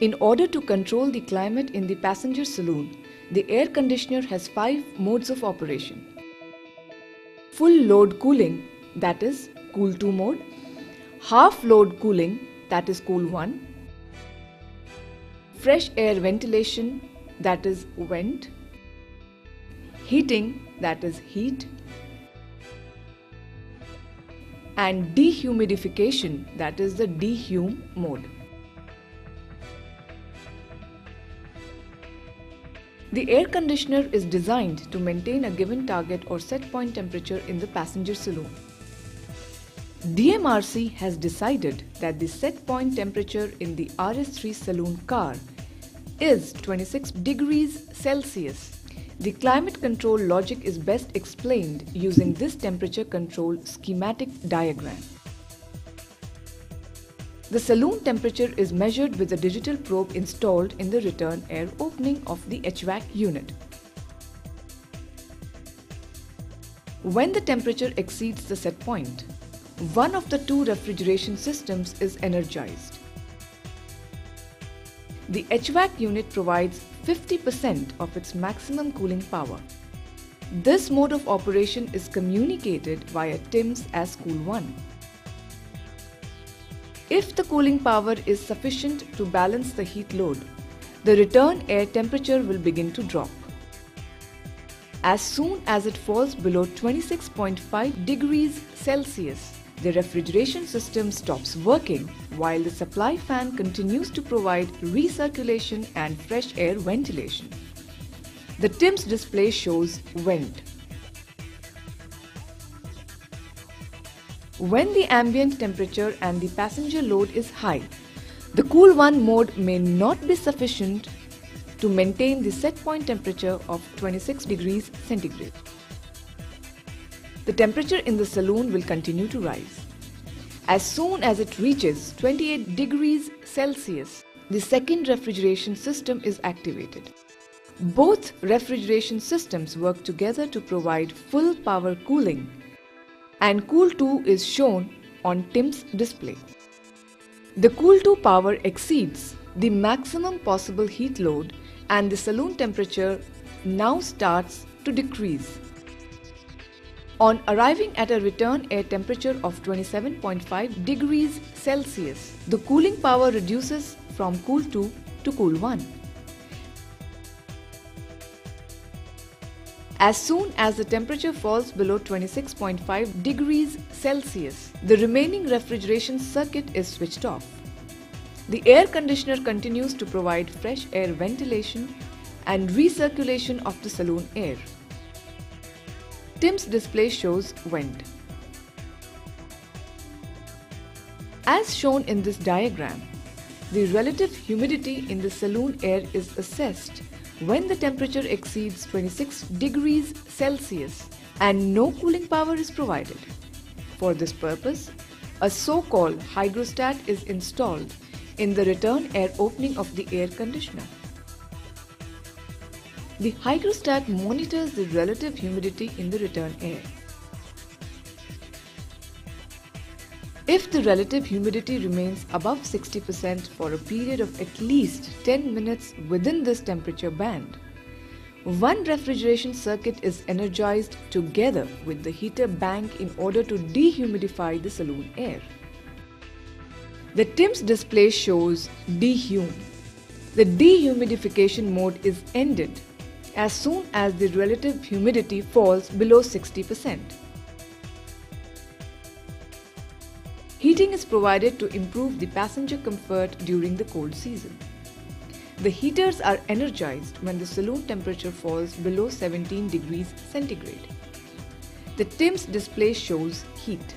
In order to control the climate in the passenger saloon, the air conditioner has 5 modes of operation. Full load cooling, that is Cool 2 mode. Half load cooling, that is Cool 1. Fresh air ventilation, that is Vent. Heating, that is Heat. And dehumidification, that is the Dehum mode. The air conditioner is designed to maintain a given target or set point temperature in the passenger saloon. DMRC has decided that the set point temperature in the RS3 saloon car is 26 degrees Celsius. The climate control logic is best explained using this temperature control schematic diagram. The saloon temperature is measured with a digital probe installed in the return air opening of the HVAC unit. When the temperature exceeds the set point, one of the 2 refrigeration systems is energized. The HVAC unit provides 50% of its maximum cooling power. This mode of operation is communicated via TIMS as Cool 1. If the cooling power is sufficient to balance the heat load, the return air temperature will begin to drop. As soon as it falls below 26.5 degrees Celsius, the refrigeration system stops working while the supply fan continues to provide recirculation and fresh air ventilation. The TIMS display shows Vent. When the ambient temperature and the passenger load is high, the Cool 1 mode may not be sufficient to maintain the set point temperature of 26 degrees centigrade. The temperature in the saloon will continue to rise. As soon as it reaches 28 degrees Celsius, the second refrigeration system is activated. Both refrigeration systems work together to provide full power cooling, and Cool 2 is shown on TIMS display. The Cool 2 power exceeds the maximum possible heat load and the saloon temperature now starts to decrease. On arriving at a return air temperature of 27.5 degrees Celsius, the cooling power reduces from Cool 2 to Cool 1. As soon as the temperature falls below 26.5 degrees Celsius, the remaining refrigeration circuit is switched off. The air conditioner continues to provide fresh air ventilation and recirculation of the saloon air. TIMS display shows Vent. As shown in this diagram, the relative humidity in the saloon air is assessed when the temperature exceeds 26 degrees Celsius and no cooling power is provided. For this purpose, a so-called hygrostat is installed in the return air opening of the air conditioner. The hygrostat monitors the relative humidity in the return air. If the relative humidity remains above 60% for a period of at least 10 minutes within this temperature band, one refrigeration circuit is energized together with the heater bank in order to dehumidify the saloon air. The TIMS display shows Dehum. The dehumidification mode is ended as soon as the relative humidity falls below 60%. Heating is provided to improve the passenger comfort during the cold season. The heaters are energized when the saloon temperature falls below 17 degrees centigrade. The TIMS display shows Heat.